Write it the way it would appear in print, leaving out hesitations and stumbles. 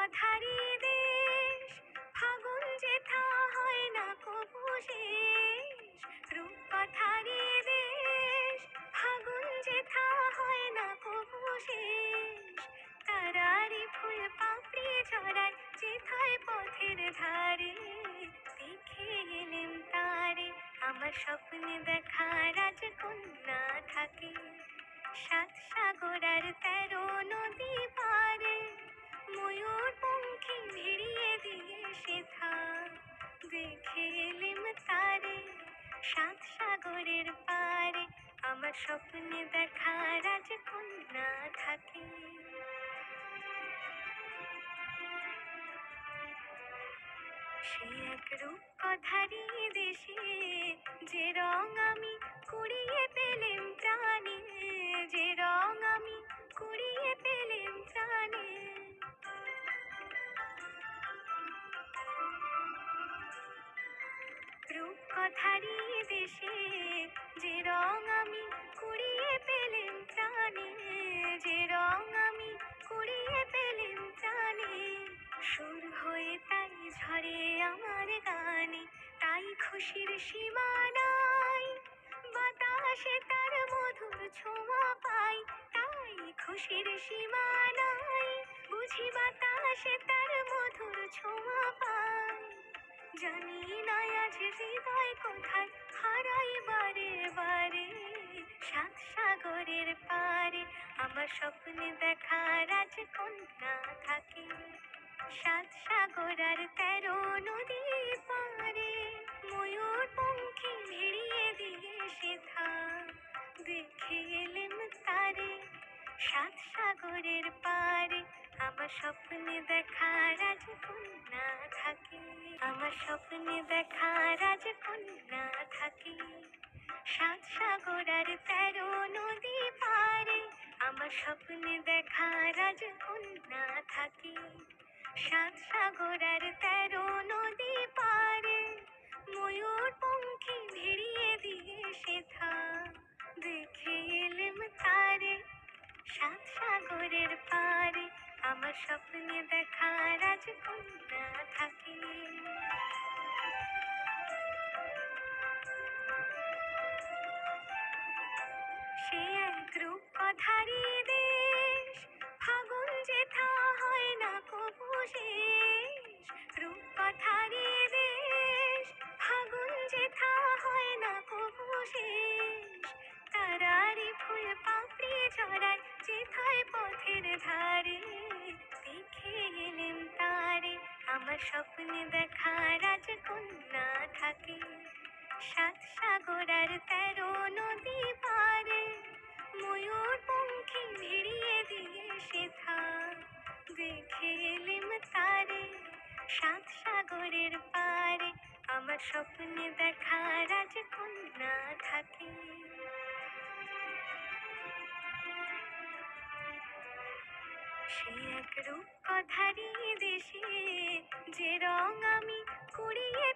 রূপকথারি দেশ, ফাগুন যেথা হয় না কবু শেষ। রূপকথারি দেশ, ফাগুন যেথা হয় না কবু শেষ। তারারি ফুল পাপড়ি ঝরায় যেথায় পথের ধারে, দেখে এলেম তারে। আমার স্বপ্নে দেখা রাজকন্যা থাকে, সাত সাগর আর 13 নদী পারে। ময়ূর পঙ্খী ভিড়িয়ে দিয়ে সেথা, দেখে এলিম তারে, সাত সাগরের পারে। আমার স্বপ্নে দেখা রাজকন্যা থাকে। সে এক রূপকথারি দেশে, যে রং আমি কুড়িয়ে পেলেম প্রাণে, যে রং আমি কুড়িয়ে পেলেম প্রাণে। রূপকথারি দেশে, যে রং আমি কুড়িয়ে পেলেম প্রাণে, যে রং আমি কুড়িয়ে পেলেম প্রাণে। সুর হয়ে তাই ঝরে আমার গানে, তাই খুশির সীমা নাই। বাতাসে তার মধুর ছোঁয়া পাই, তাই খুশির সীমা নাই। বুঝি বাতাসে তার মধুর ছোঁয়া পাই। জানি না আজ হৃদয় কোথায় হারাই বারে বারে, সাত সাগরের পারে। আমার স্বপ্নে দেখা রাজকন্যা থাকে, সাত সাগর আর 13 নদী পারে। ময়ূর পঙ্খী ভিড়িয়ে দিয়ে সেথা, দেখে এলেম তারে, সাত সাগরের পারে। আমার স্বপ্নে দেখা রাজকন্যা থাকে, আমার স্বপ্নে দেখা রাজকন্যা থাকে, সাত সাগর আর 13 নদী পারে। আমার স্বপ্নে দেখা রাজকন্যা থাকে, সাত সাগর আর 13 নদী পারে। ময়ূর পঙ্খী ভিড়িয়ে দিয়ে সেথা, দেখে এলেম তারে, সাত সাগরের পারে। আমার স্বপ্নে দেখা রাজকন্যা থাকে। সে এক রূপকথারি দেশ, ফাগুন যেথা হয় না কবু শেষ। রূপকথারি দেশ, ফাগুন যেথা হয় না কবু শেষ। তারারি ফুল পাপড়ি ঝরায় যেথায় পথের ধারে, দেখে এলেম তারে। আমার স্বপ্নে দেখা রাজকন্যা থাকে, সাত সাগর আর 13 নদী পারে। ময়ূর পঙ্খী ভিড়িয়ে দিয়ে সেথা, দেখে এলিম তারে, সাত সাগরের পারে। আমার স্বপ্নে দেখা রাজকন্যা থাকে। সে এক রূপকথারি দেশে, যে রং আমি কুড়িয়ে